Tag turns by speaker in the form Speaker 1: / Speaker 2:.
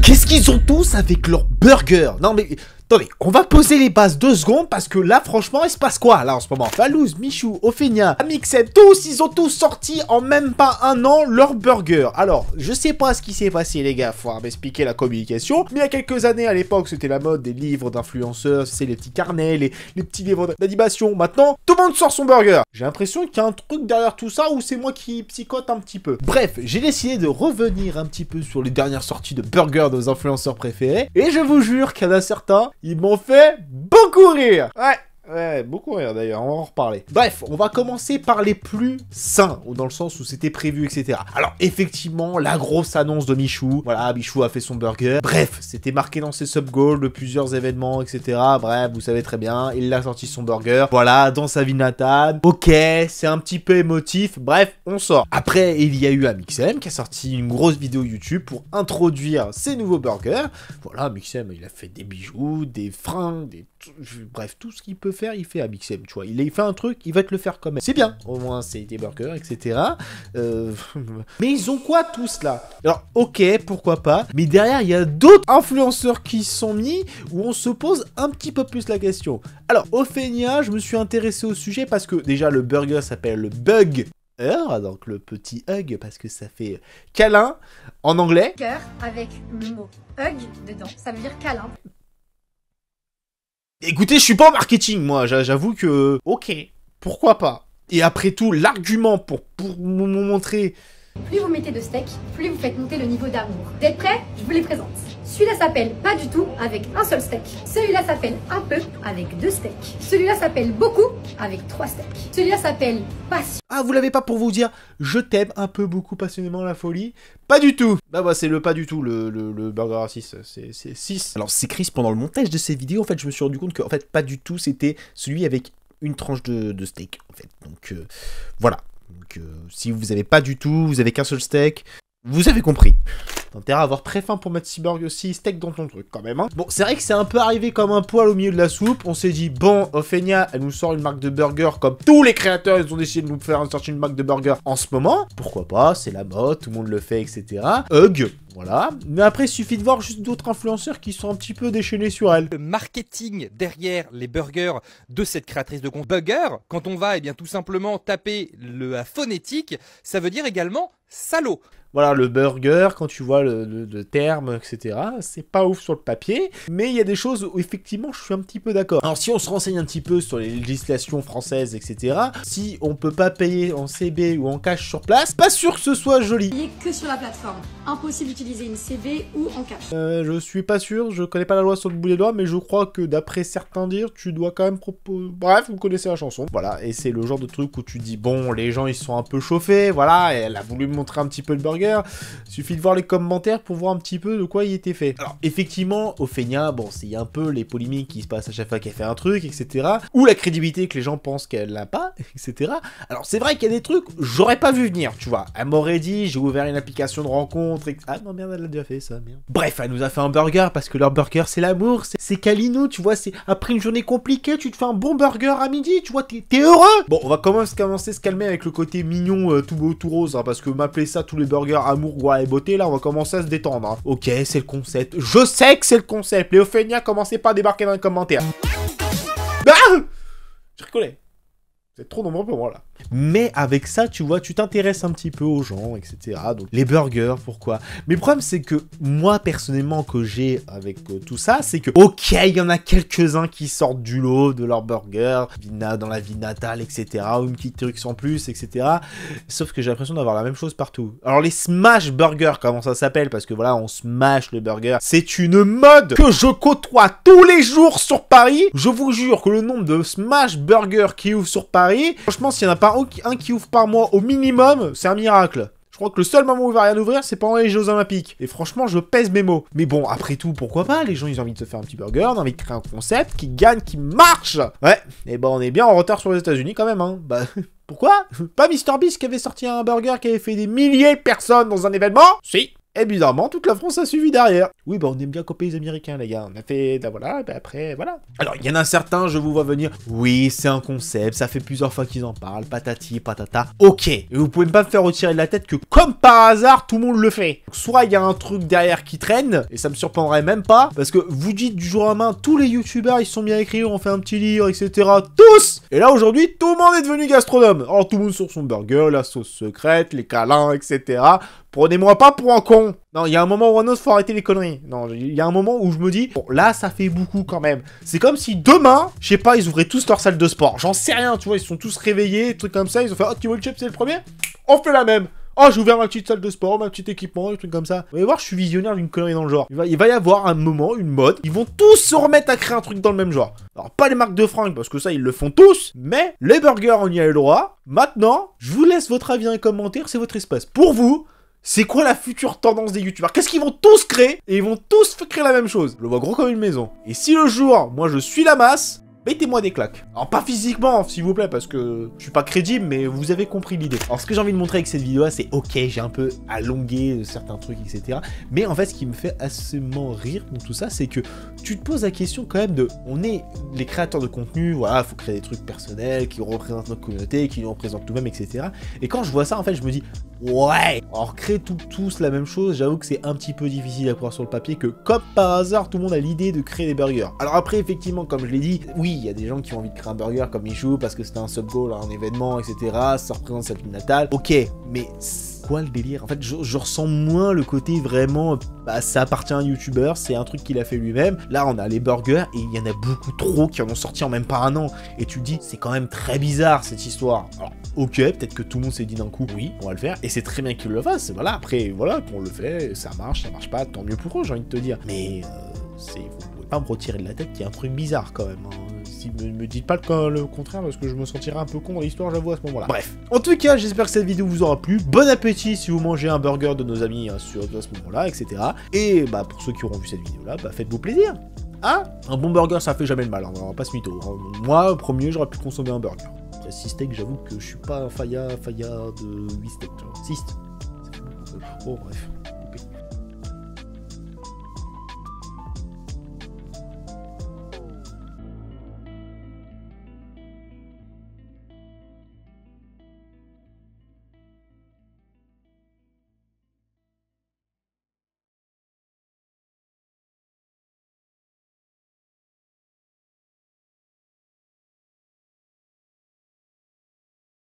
Speaker 1: Qu'est-ce qu'ils ont tous avec leur burger? Non mais... Attendez, on va poser les bases 2 secondes parce que là, franchement, il se passe quoi là en ce moment? Valouz, Michou, Ophénia, Amixem, tous, ils ont tous sorti en même pas un an leur burger. Alors, je sais pas ce qui s'est passé, les gars, faut m'expliquer la communication. Mais il y a quelques années, à l'époque, c'était la mode des livres d'influenceurs, c'est les petits carnets, les petits livres d'animation. Maintenant, tout le monde sort son burger. J'ai l'impression qu'il y a un truc derrière tout ça ou c'est moi qui psychote un petit peu. Bref, j'ai décidé de revenir un petit peu sur les dernières sorties de burgers de nos influenceurs préférés. Et je vous jure qu'il y en a certains, ils m'ont fait beaucoup rire. Ouais, beaucoup rire d'ailleurs, on va en reparler. Bref, on va commencer par les plus sains, ou dans le sens où c'était prévu, etc. Alors, effectivement, la grosse annonce de Michou. Voilà, Michou a fait son burger. Bref, c'était marqué dans ses sub-goals de plusieurs événements, etc. Bref, vous savez très bien, il a sorti son burger. Voilà, dans sa ville natale. Ok, c'est un petit peu émotif. Bref, on sort. Après, il y a eu Amixem qui a sorti une grosse vidéo YouTube pour introduire ses nouveaux burgers. Voilà, Amixem, il a fait des bijoux, des fringues, bref, tout ce qu'il peut faire, il fait à Amixem, tu vois. Il a fait un truc, il va te le faire quand même. C'est bien, au moins c'est des burgers, etc. Mais ils ont quoi tous là? Alors, ok, pourquoi pas. Mais derrière, il y a d'autres influenceurs qui sont mis où on se pose un petit peu plus la question. Alors, Ophénia, je me suis intéressé au sujet parce que déjà le burger s'appelle le Bug. Donc le petit hug parce que ça fait câlin en anglais.
Speaker 2: Cœur avec le mot hug dedans, ça veut dire câlin.
Speaker 1: Écoutez, je suis pas en marketing, moi, j'avoue que... Ok, pourquoi pas. Et après tout, l'argument pour me montrer...
Speaker 2: Plus vous mettez de steak, plus vous faites monter le niveau d'amour. Vous êtes prêts? Je vous les présente. Celui-là s'appelle pas du tout avec un seul steak. Celui-là s'appelle un peu avec 2 steaks. Celui-là s'appelle beaucoup avec 3 steaks. Celui-là s'appelle passion.
Speaker 1: Ah, vous l'avez pas pour vous dire, je t'aime un peu, beaucoup, passionnément, la folie? Pas du tout. Bah, c'est le pas du tout, le burger à 6, c'est 6. Alors, c'est Chris, pendant le montage de ces vidéos, en fait, je me suis rendu compte que, en fait, pas du tout, c'était celui avec une tranche de steak, en fait. Donc, voilà. Donc, si vous avez pas du tout, vous avez qu'un seul steak, vous avez compris. T'as intérêt à avoir très faim pour mettre 6 steaks dans ton truc, quand même, hein. Bon, c'est vrai que c'est un peu arrivé comme un poil au milieu de la soupe. On s'est dit, bon, Ophénia, elle nous sort une marque de burger comme tous les créateurs, ils ont décidé de nous faire sortir une marque de burger en ce moment. Pourquoi pas, c'est la mode, tout le monde le fait, etc. Hug, voilà. Mais après, il suffit de voir juste d'autres influenceurs qui sont un petit peu déchaînés sur elle.
Speaker 3: Le marketing derrière les burgers de cette créatrice de contenu Burger, quand on va, eh bien, tout simplement taper la phonétique, ça veut dire également salaud.
Speaker 1: Voilà, le burger, quand tu vois le terme, etc., c'est pas ouf sur le papier, mais il y a des choses où effectivement je suis un petit peu d'accord. Alors si on se renseigne un petit peu sur les législations françaises, etc., si on peut pas payer en CB ou en cash sur place, pas sûr que ce soit joli.
Speaker 2: Payez que sur la plateforme. Impossible d'utiliser une CB ou en cash.
Speaker 1: Je suis pas sûr, je connais pas la loi sur le bout des doigts, mais je crois que d'après certains dires, tu dois quand même proposer... Bref, vous connaissez la chanson. Voilà, et c'est le genre de truc où tu dis, bon, les gens ils sont un peu chauffés, voilà, et elle a voulu me montrer un petit peu le burger. Suffit de voir les commentaires pour voir un petit peu de quoi il était fait. Alors, effectivement, Ophénia, bon, c'est un peu les polémiques qui se passent à chaque fois qu'elle fait un truc, etc. Ou la crédibilité que les gens pensent qu'elle n'a pas, etc. Alors, c'est vrai qu'il y a des trucs, j'aurais pas vu venir, tu vois. Elle m'aurait dit, j'ai ouvert une application de rencontre, et... Ah non, merde, elle a déjà fait ça, merde. Bref, elle nous a fait un burger, parce que leur burger, c'est l'amour, c'est câlinou, tu vois, c'est... Après une journée compliquée, tu te fais un bon burger à midi, tu vois, t'es heureux. Bon, on va commencer à se calmer avec le côté mignon, tout beau, tout rose, hein, parce que m'appeler ça tous les burgers amour, gloire et beauté, là on va commencer à se détendre, hein. Ok, c'est le concept, je sais que c'est le concept. Les Ophénia, commencez pas à débarquer dans les commentaires. Ah, j'ai rigolé. Vous êtes trop nombreux pour moi là. Mais avec ça, tu vois, tu t'intéresses un petit peu aux gens, etc. Donc les burgers, pourquoi? Mais le problème, c'est que moi, personnellement, que j'ai avec tout ça, c'est que, ok, il y en a quelques-uns qui sortent du lot de leur burger, dans la ville natale, etc. Ou une petite truc sans plus, etc. Sauf que j'ai l'impression d'avoir la même chose partout. Alors les smash burgers, comment ça s'appelle? Parce que voilà, on smash le burger. C'est une mode que je côtoie tous les jours sur Paris. Je vous jure que le nombre de smash burgers qui ouvrent sur Paris, franchement, s'il n'y en a pas un qui ouvre par mois au minimum, c'est un miracle. Je crois que le seul moment où il va rien ouvrir, c'est pendant les Jeux Olympiques. Et franchement, je pèse mes mots. Mais bon, après tout, pourquoi pas? Les gens, ils ont envie de se faire un petit burger, ils ont envie de créer un concept qui gagne, qui marche. Ouais, et ben on est bien en retard sur les États-Unis quand même, hein. Bah, pourquoi? Pas MrBeast qui avait sorti un burger qui avait fait des milliers de personnes dans un événement? Si. Et bizarrement, toute la France a suivi derrière. Oui, bah on aime bien copier les Américains, les gars. On a fait, bah voilà, bah après, voilà. Alors, il y en a certains, je vous vois venir. Oui, c'est un concept, ça fait plusieurs fois qu'ils en parlent, patati, patata. Ok, et vous pouvez pas me faire retirer de la tête que, comme par hasard, tout le monde le fait. Soit il y a un truc derrière qui traîne, et ça me surprendrait même pas, parce que vous dites du jour à main, tous les youtubeurs, ils sont bien écrits, on fait un petit livre, etc. Tous. Et là, aujourd'hui, tout le monde est devenu gastronome. Alors, tout le monde sur son burger, la sauce secrète, les câlins, etc. Prenez-moi pas pour un con. Non, il y a un moment ou un autre, faut arrêter les conneries. Non, il y a un moment où je me dis, bon, là, ça fait beaucoup quand même. C'est comme si demain, je sais pas, ils ouvraient tous leur salle de sport. J'en sais rien, tu vois, ils sont tous réveillés, trucs comme ça. Ils ont fait, oh, Team Chip, c'est le premier. On fait la même. Oh, j'ai ouvert ma petite salle de sport, ma petite équipement, des trucs comme ça. Vous allez voir, je suis visionnaire d'une connerie dans le genre. Il va y avoir un moment, une mode. Ils vont tous se remettre à créer un truc dans le même genre. Alors, pas les marques de fringues, parce que ça, ils le font tous. Mais les burgers, on y a le droit. Maintenant, je vous laisse votre avis et commentaire, c'est votre espace. Pour vous, c'est quoi la future tendance des youtubeurs? Qu'est-ce qu'ils vont tous créer? Et ils vont tous créer la même chose. Je le vois gros comme une maison. Et si le jour, moi, je suis la masse, mettez-moi des claques. Alors pas physiquement, s'il vous plaît, parce que je suis pas crédible, mais vous avez compris l'idée. Alors ce que j'ai envie de montrer avec cette vidéo-là, c'est ok, j'ai un peu allongé certains trucs, etc. Mais en fait, ce qui me fait assez rire dans tout ça, c'est que tu te poses la question quand même de... On est les créateurs de contenu, voilà, faut créer des trucs personnels, qui représentent notre communauté, qui nous représentent nous-mêmes, etc. Et quand je vois ça, en fait, je me dis... Ouais. Alors créer tous la même chose, j'avoue que c'est un petit peu difficile à croire sur le papier que comme par hasard tout le monde a l'idée de créer des burgers. Alors après effectivement comme je l'ai dit, oui il y a des gens qui ont envie de créer un burger comme Michou parce que c'était un sub-goal, un événement, etc. Ça représente sa ville natale. Ok, mais quoi le délire? En fait je ressens moins le côté vraiment, bah ça appartient à un youtubeur, c'est un truc qu'il a fait lui-même. Là on a les burgers et il y en a beaucoup trop qui en ont sorti en même pas un an. Et tu te dis c'est quand même très bizarre cette histoire. Alors ok, peut-être que tout le monde s'est dit d'un coup, oui, on va le faire, et c'est très bien qu'ils le fassent, voilà, après, voilà, qu'on le fait, ça marche pas, tant mieux pour eux, j'ai envie de te dire. Mais, vous pouvez pas me retirer de la tête qu'il y a un truc bizarre, quand même, hein. Si me dites pas le contraire, parce que je me sentirais un peu con dans l'histoire, j'avoue, à ce moment-là. Bref. En tout cas, j'espère que cette vidéo vous aura plu, bon appétit si vous mangez un burger de nos amis, hein, à ce moment-là, etc. Et, bah, pour ceux qui auront vu cette vidéo-là, bah, faites-vous plaisir. Hein? Un bon burger, ça fait jamais de mal, hein, on va pas se mytho. Hein. Moi, premier, j'aurais pu consommer un burger. 6 steaks, j'avoue que je suis pas un faya de 8 steaks. 6. Oh, bref.